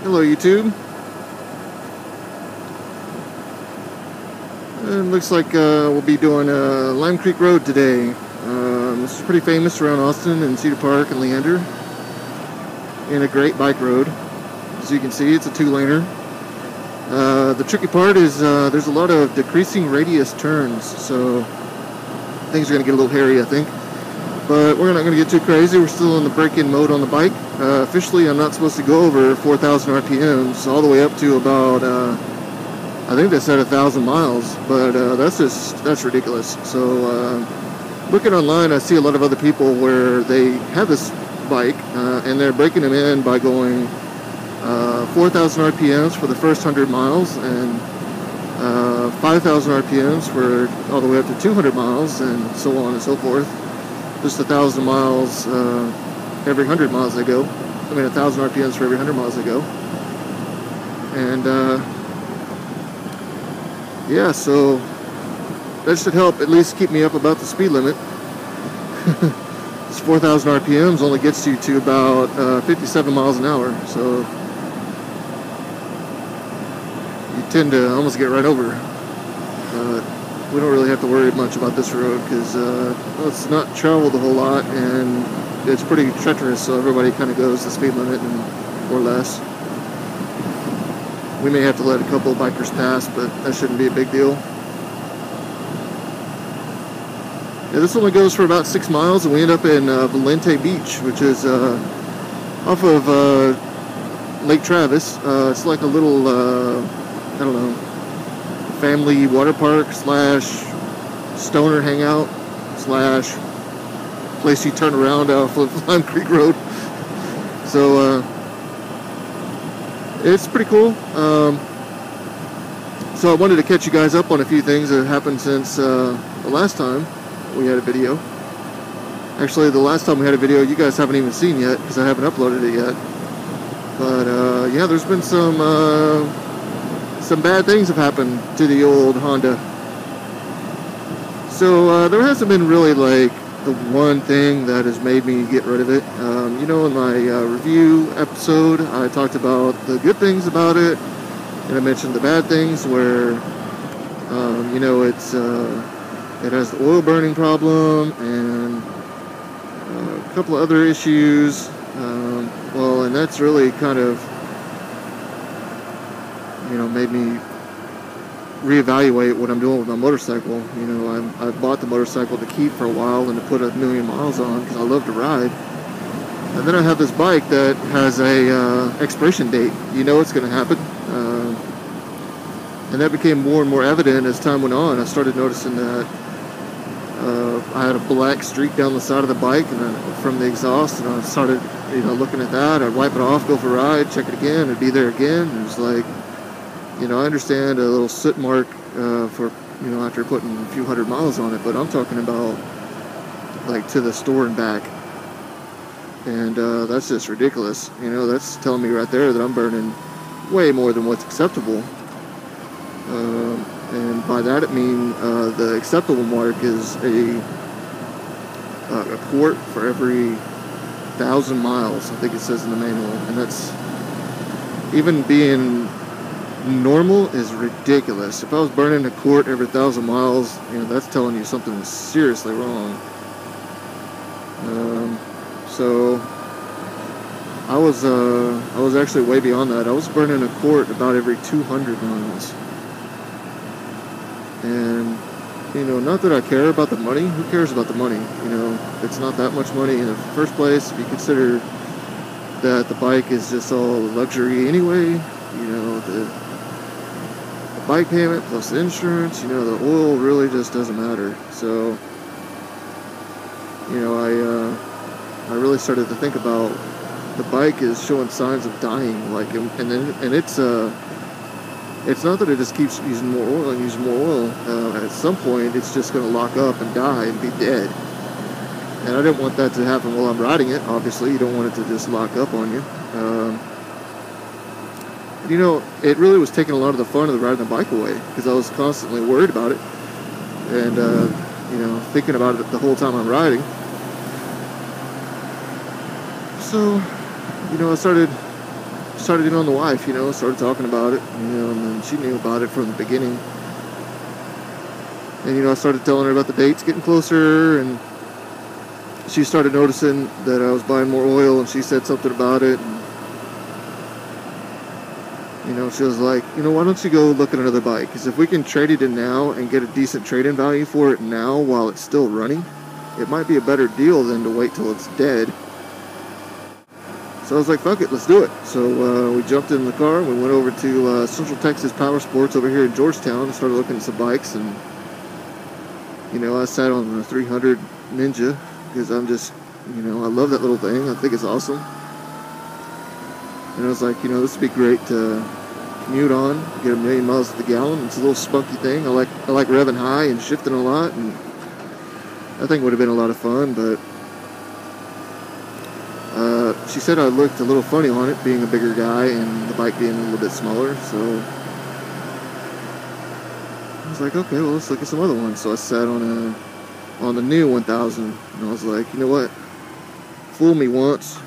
Hello YouTube. It looks like we'll be doing Lime Creek Road today. This is pretty famous around Austin and Cedar Park and Leander. And a great bike road. As you can see, it's a 2-laner. The tricky part is there's a lot of decreasing radius turns, so things are going to get a little hairy, I think. But we're not going to get too crazy. We're still in the break-in mode on the bike. Officially, I'm not supposed to go over 4,000 RPMs, all the way up to about, I think they said 1,000 miles, but that's ridiculous. So, looking online, I see a lot of other people where they have this bike, and they're breaking them in by going 4,000 RPMs for the first 100 miles, and 5,000 RPMs for all the way up to 200 miles, and so on and so forth. Just 1,000 miles every 100 miles they go. I mean, 1,000 RPMs for every 100 miles they go. And yeah, so that should help at least keep me up about the speed limit. This 4,000 RPMs only gets you to about 57 miles an hour, so you tend to almost get right over. We don't really have to worry much about this road because well, it's not traveled a whole lot and it's pretty treacherous, so everybody kind of goes the speed limit or less. We may have to let a couple of bikers pass, but that shouldn't be a big deal. Yeah, this only goes for about 6 miles, and we end up in Valente Beach, which is off of Lake Travis. It's like a little, I don't know, family water park slash stoner hangout slash place you turn around off of Lime Creek Road. So it's pretty cool. So I wanted to catch you guys up on a few things that happened since the last time we had a video. Actually, the last time we had a video you guys haven't even seen yet because I haven't uploaded it yet. But yeah, there's been some bad things have happened to the old Honda. So there hasn't been really like the one thing that has made me get rid of it. You know, in my review episode, I talked about the good things about it, and I mentioned the bad things where, you know, it has the oil burning problem and a couple of other issues. Well, and that's really kind of, you know, made me reevaluate what I'm doing with my motorcycle. You know, I bought the motorcycle to keep for a while and to put 1,000,000 miles on because I love to ride. And then I have this bike that has a expiration date. You know it's going to happen. And that became more and more evident as time went on. I started noticing that I had a black streak down the side of the bike and from the exhaust, and I started, you know, looking at that. I'd wipe it off, go for a ride, check it again, it'd be there again. It was like, you know, I understand a little soot mark for, you know, after putting a few 100 miles on it, but I'm talking about like to the store and back. And that's just ridiculous. You know, that's telling me right there that I'm burning way more than what's acceptable. And by that it means the acceptable mark is a quart for every 1,000 miles, I think it says in the manual. And that's, even being normal is ridiculous. If I was burning a quart every 1,000 miles, you know, that's telling you something is seriously wrong. So I was actually way beyond that. I was burning a quart about every 200 miles. And, you know, not that I care about the money. Who cares about the money? You know, it's not that much money in the first place. If you consider that the bike is just all luxury anyway, you know, the bike payment plus the insurance, you know, the oil really just doesn't matter. So, you know, I really started to think about the bike is showing signs of dying, like, and it's not that it just keeps using more oil and using more oil. At some point, it's just going to lock up and die and be dead. And I didn't want that to happen while I'm riding it. Obviously, you don't want it to just lock up on you. You know, it really was taking a lot of the fun of riding the bike away because I was constantly worried about it and, you know, thinking about it the whole time I'm riding. So, you know, I started started in on the wife, you know, started talking about it, you know, and then she knew about it from the beginning. And, you know, I started telling her about the dates getting closer, and she started noticing that I was buying more oil, and she said something about it. And, you know, she was like, you know, why don't you go look at another bike? Because if we can trade it in now and get a decent trade-in value for it now while it's still running, it might be a better deal than to wait till it's dead. So I was like, fuck it, let's do it. So we jumped in the car, and we went over to Central Texas Power Sports over here in Georgetown and started looking at some bikes. And, you know, I sat on the 300 Ninja because I'm just, you know, I love that little thing. I think it's awesome. And I was like, you know, this would be great to commute on, get 1,000,000 miles to the gallon. It's a little spunky thing. I like revving high and shifting a lot, and I think it would have been a lot of fun, but she said I looked a little funny on it, being a bigger guy and the bike being a little bit smaller, so I was like, okay, well, let's look at some other ones. So I sat on the new 1000, and I was like, you know what, fool me once.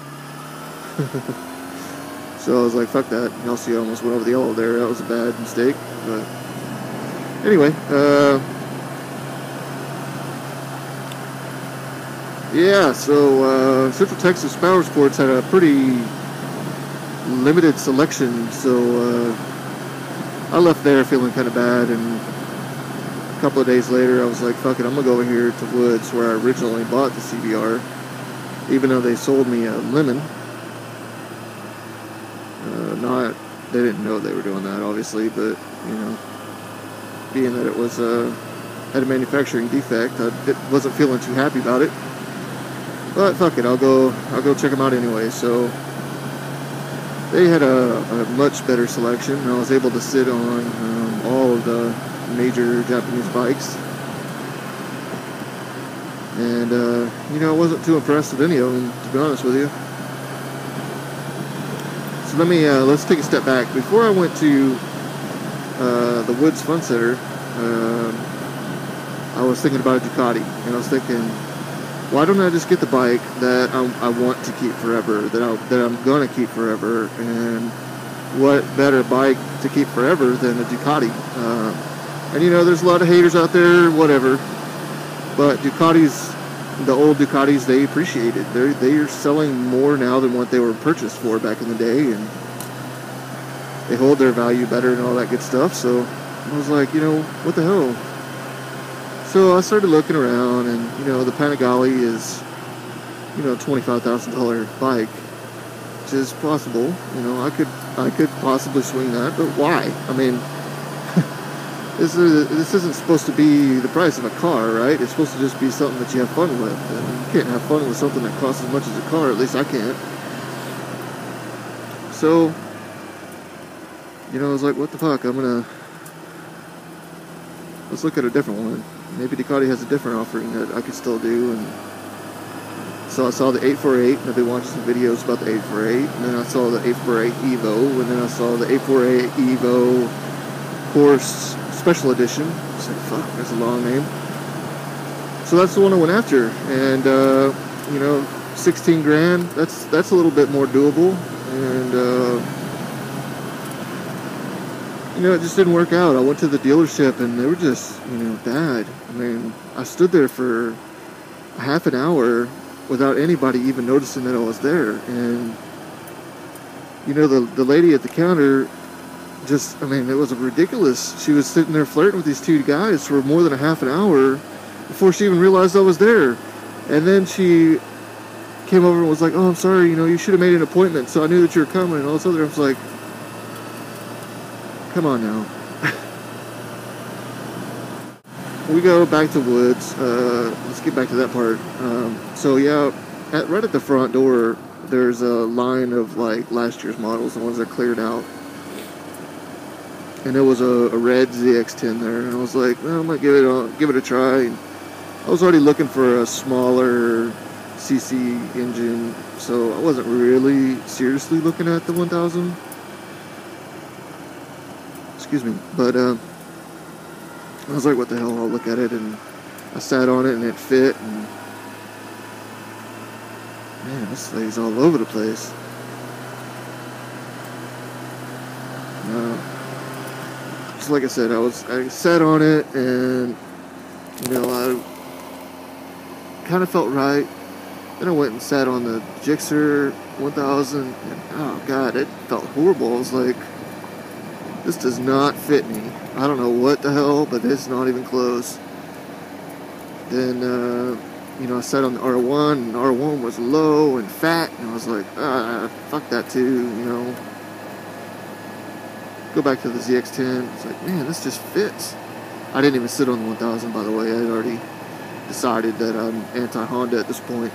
So I was like, fuck that. Y'all see I almost went over the yellow there. That was a bad mistake, but anyway, yeah, so Central Texas Power Sports had a pretty limited selection, so I left there feeling kind of bad, and a couple of days later I was like, fuck it, I'm gonna go over here to Woods where I originally bought the CBR, even though they sold me a lemon. They didn't know they were doing that, obviously, but, you know, being that it was had a manufacturing defect, I wasn't feeling too happy about it. But fuck it, I'll go check them out anyway. So they had a much better selection, and I was able to sit on all of the major Japanese bikes. And you know, I wasn't too impressed with any of them, to be honest with you. So let's take a step back. Before I went to the Woods Fun Center, I was thinking about a Ducati, and I was thinking, why don't I just get the bike that I want to keep forever, that I'm gonna keep forever? And what better bike to keep forever than a Ducati? And you know, there's a lot of haters out there, whatever, but Ducatis, the old Ducatis, they appreciate it. They are selling more now than what they were purchased for back in the day, and they hold their value better and all that good stuff. So I was like, you know, what the hell? So I started looking around, and you know, the Panigale is, you know, a $25,000 bike, which is possible. You know, I could possibly swing that, but why? I mean, this isn't supposed to be the price of a car, right? It's supposed to just be something that you have fun with. And you can't have fun with something that costs as much as a car. At least I can't. So, you know, I was like, what the fuck? Let's look at a different one. Maybe Ducati has a different offering that I could still do. And so I saw the 848, and I've been watching some videos about the 848, and then I saw the 848 Evo, and then I saw the 848 Evo Horse Special Edition. I was like, fuck, that's a long name. So that's the one I went after, and you know, 16 grand. That's a little bit more doable, and you know, it just didn't work out. I went to the dealership, and they were just, you know, bad. I mean, I stood there for half an hour without anybody even noticing that I was there, and you know, the lady at the counter, just, I mean, it was ridiculous. She was sitting there flirting with these two guys for more than a half an hour before she even realized I was there. And then she came over and was like, oh, I'm sorry, you know, you should have made an appointment, so I knew that you were coming, and all this other. I was like, come on now. We go back to Woods. Let's get back to that part. So yeah, right at the front door, there's a line of like last year's models, the ones that cleared out. And there was a red ZX10 there, and I was like, well, I might give it a try. And I was already looking for a smaller CC engine, so I wasn't really seriously looking at the 1000. Excuse me, but I was like, what the hell? I'll look at it, and I sat on it, and it fit. And man, this thing's all over the place. Just like I said, I sat on it, and you know, I kind of felt right. Then I went and sat on the Gixxer 1000, and oh god, it felt horrible. I was like, this does not fit me. I don't know what the hell, but it's not even close. Then, you know, I sat on the R1, and R1 was low and fat, and I was like, fuck that too, you know. Go back to the ZX10. It's like, man, this just fits. I didn't even sit on the 1000, by the way. I had already decided that I'm anti-Honda at this point.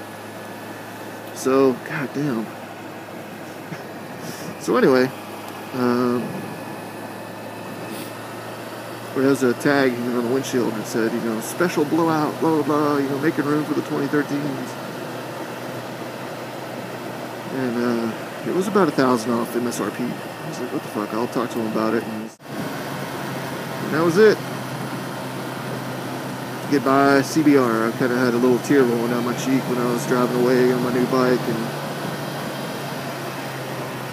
So, goddamn. So anyway, there was a tag hanging on the windshield that said, you know, special blowout, blah, blah, blah, you know, making room for the 2013s. And it was about $1,000 off MSRP. I was like, what the fuck, I'll talk to him about it. And that was it. Goodbye, CBR. I kind of had a little tear rolling down my cheek when I was driving away on my new bike. And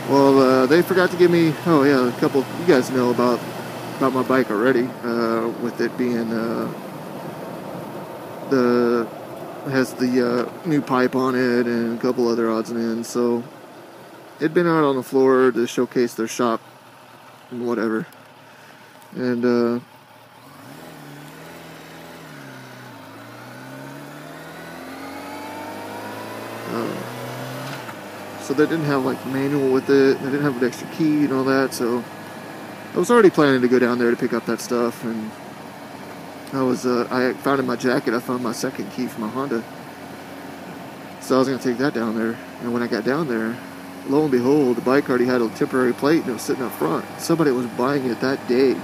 well, they forgot to give me, oh yeah, a couple, you guys know about my bike already, with it being, has the new pipe on it and a couple other odds and ends. So it'd been out on the floor to showcase their shop and whatever. And so they didn't have like manual with it. They didn't have an extra key and all that. So I was already planning to go down there to pick up that stuff, and I found in my jacket, I found my second key for my Honda. So I was going to take that down there, and when I got down there, lo and behold, the bike already had a temporary plate, and it was sitting up front. Somebody was buying it that day.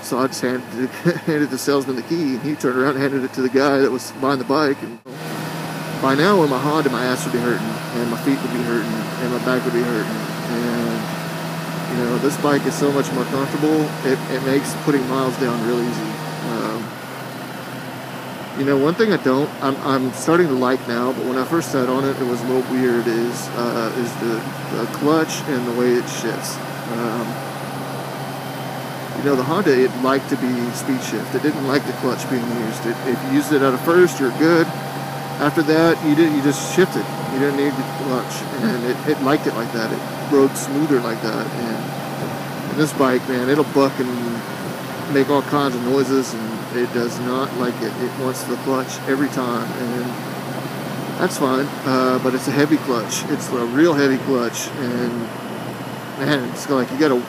So I just handed the salesman the key, and he turned around and handed it to the guy that was buying the bike. And by now, with my Honda, my ass would be hurting, and my feet would be hurting, and my back would be hurting, and you know, this bike is so much more comfortable. It makes putting miles down real easy. You know, one thing I'm starting to like now, but when I first sat on it, it was a little weird, is the clutch and the way it shifts. You know, the Honda, it liked to be speed shift. It didn't like the clutch being used. If you used it out of first, you're good. After that, you just shifted. You didn't need the clutch, and it liked it like that. It rode smoother like that. And this bike, man, it'll buck and make all kinds of noises, and it does not like it. It wants the clutch every time, and that's fine. But it's a heavy clutch. It's a real heavy clutch, and man, it's like you gotta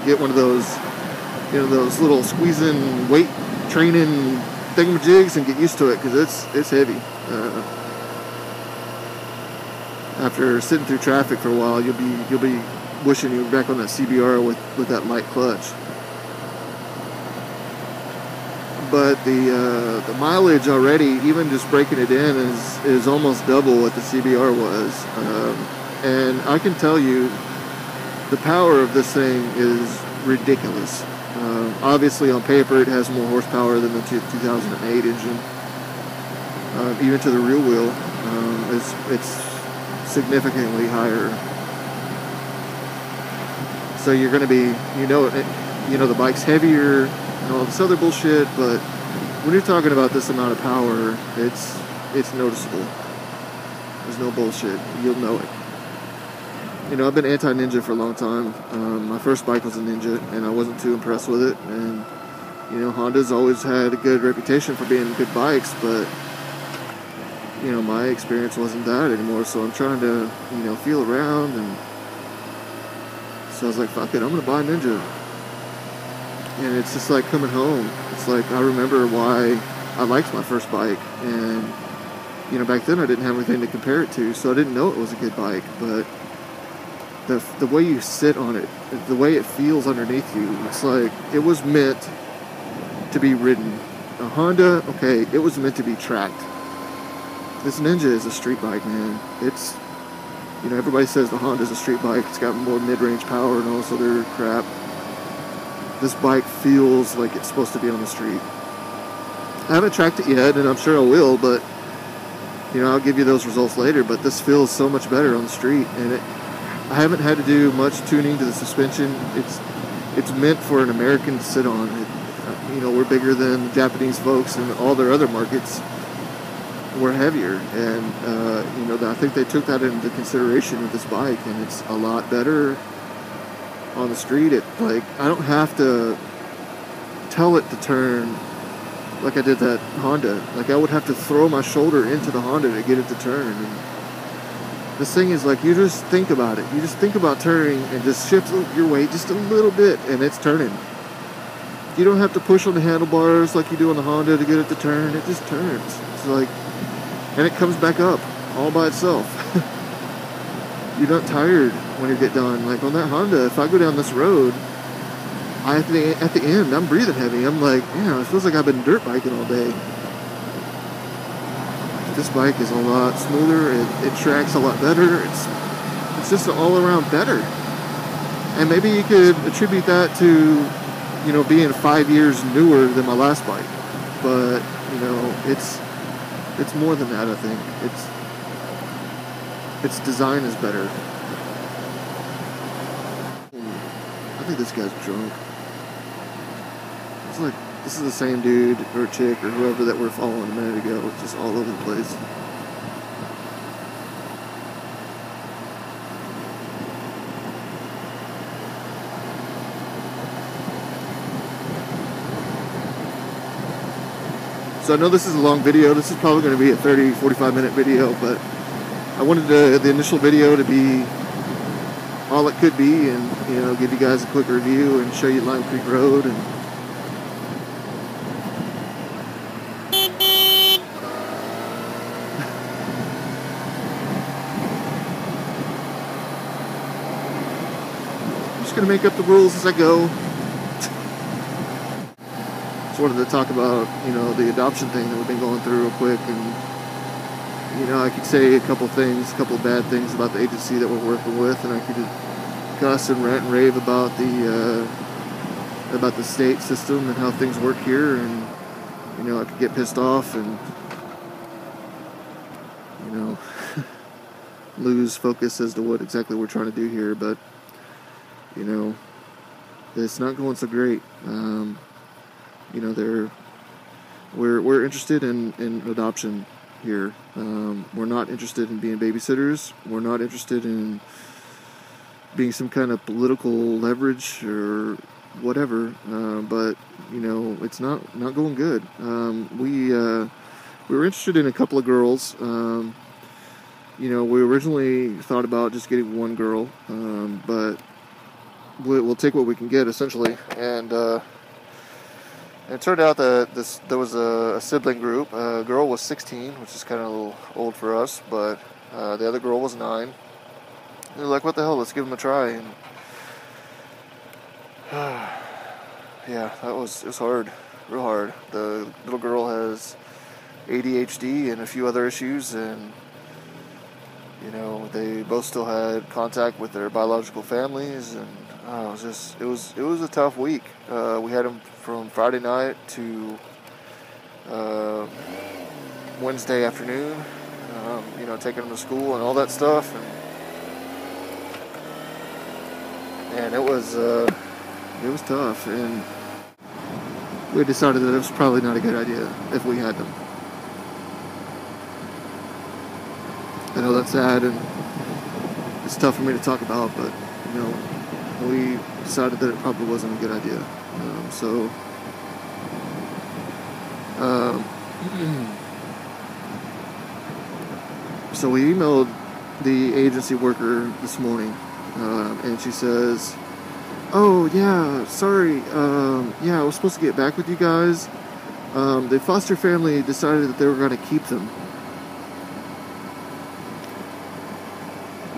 get one of those, you know, those little squeezing weight training thingamajigs and get used to it, because it's heavy. After sitting through traffic for a while, you'll be wishing you were back on that CBR with that light clutch. But the mileage already, even just breaking it in, is almost double what the CBR was. And I can tell you, the power of this thing is ridiculous. Obviously, on paper, it has more horsepower than the 2008 engine. Even to the rear wheel, it's significantly higher. So you're going to be, you know, the bike's heavier and all this other bullshit, but when you're talking about this amount of power, it's noticeable. There's no bullshit. You'll know it. You know, I've been anti-Ninja for a long time. My first bike was a Ninja, and I wasn't too impressed with it. And, you know, Honda's always had a good reputation for being good bikes, but, you know, my experience wasn't that anymore. So I'm trying to, you know, feel around, and so I was like, fuck it, I'm gonna buy a Ninja. And it's just like coming home. It's like, I remember why I liked my first bike, and, you know, back then I didn't have anything to compare it to, so I didn't know it was a good bike. But the way you sit on it, the way it feels underneath you, it's like it was meant to be ridden. A Honda, okay, it was meant to be tracked. This Ninja is a street bike, man. It's, you know, everybody says the Honda's a street bike. It's got more mid-range power and all this other crap. This bike feels like it's supposed to be on the street. I haven't tracked it yet, and I'm sure I will, but, you know, I'll give you those results later. But this feels so much better on the street, and I haven't had to do much tuning to the suspension. It's meant for an American to sit on. You know, we're bigger than the Japanese folks and all their other markets. We're heavier, and you know, I think they took that into consideration with this bike, and it's a lot better on the street. Like, I don't have to tell it to turn like I did that Honda. Like, I would have to throw my shoulder into the Honda to get it to turn. And this thing is like, you just think about it. You just think about turning and just shift your weight just a little bit, and it's turning. You don't have to push on the handlebars like you do on the Honda to get it to turn. It just turns. It's like, and it comes back up all by itself. You're not tired when you get done. Like on that Honda, if I go down this road, at the end, I'm breathing heavy. I'm like, yeah, it feels like I've been dirt biking all day. This bike is a lot smoother. It tracks a lot better. It's just all around better. And maybe you could attribute that to, you know, being 5 years newer than my last bike. But, you know, it's more than that, I think. Its design is better. I think this guy's drunk. It's like, this is the same dude or chick or whoever that we're following a minute ago. It's just all over the place. So I know this is a long video. This is probably going to be a 30-45 minute video, but I wanted the initial video to be all it could be, and, you know, give you guys a quick review and show you Lime Creek Road. And I'm just going to make up the rules as I go. Just wanted to talk about, you know, the adoption thing that we've been going through real quick, and, you know, I could say a couple of bad things about the agency that we're working with, and I could cuss and rant and rave about the state system and how things work here, and, you know, I could get pissed off and, you know, lose focus as to what exactly we're trying to do here. But, you know, it's not going so great. You know, we're interested in adoption here. We're not interested in being babysitters. We're not interested in being some kind of political leverage or whatever. But, you know, it's not going good. We were interested in a couple of girls. You know, we originally thought about just getting one girl, but we'll take what we can get, essentially. And it turned out that there was a sibling group. A girl was 16, which is kind of a little old for us, but the other girl was 9. They're like, what the hell, let's give them a try. And yeah, it was hard, real hard. The little girl has ADHD and a few other issues, and, you know, they both still had contact with their biological families, and it was a tough week. We had them from Friday night to Wednesday afternoon, you know, taking them to school and all that stuff, and it was tough, and we decided that it was probably not a good idea if we had them. I know that's sad, and it's tough for me to talk about, but, you know, we decided that it probably wasn't a good idea. So we emailed the agency worker this morning, and she says, oh yeah, sorry, yeah, I was supposed to get back with you guys. The foster family decided that they were going to keep them.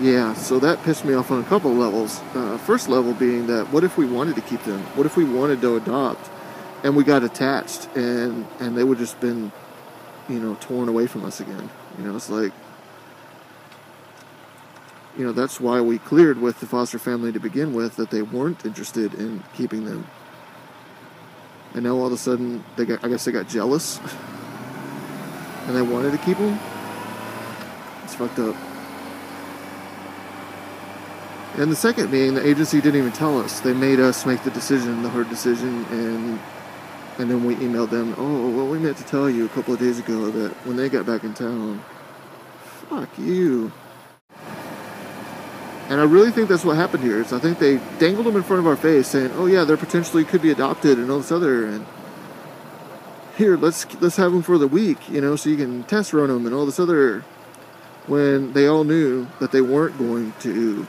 Yeah, so that pissed me off on a couple of levels. First level being that, what if we wanted to keep them? What if we wanted to adopt and we got attached and they would just been, you know, torn away from us again? You know, it's like, you know, that's why we cleared with the foster family to begin with, that they weren't interested in keeping them. And now all of a sudden, I guess they got jealous and they wanted to keep them. It's fucked up. And the second being, the agency didn't even tell us. They made us make the decision, the hard decision, and then we emailed them, oh, well, we meant to tell you a couple of days ago that when they got back in town, fuck you. And I really think that's what happened here. I think they dangled them in front of our face saying, oh yeah, they're potentially could be adopted and all this other, and here, let's have them for the week, you know, so you can test run them and all this other, when they all knew that they weren't going to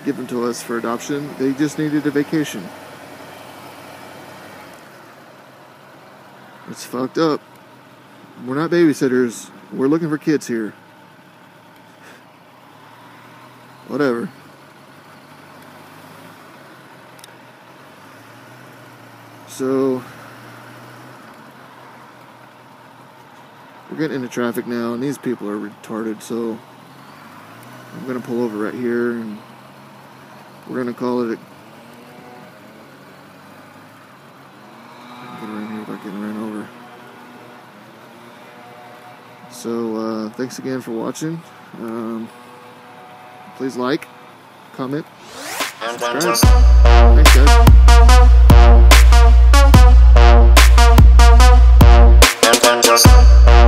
give them to us for adoption. They just needed a vacation. It's fucked up. We're not babysitters. We're looking for kids here. Whatever. So we're getting into traffic now, and these people are retarded, so I'm going to pull over right here, and we're going to call it a... Get around here without getting ran over. So, thanks again for watching. Please like, comment, subscribe. Thanks, guys.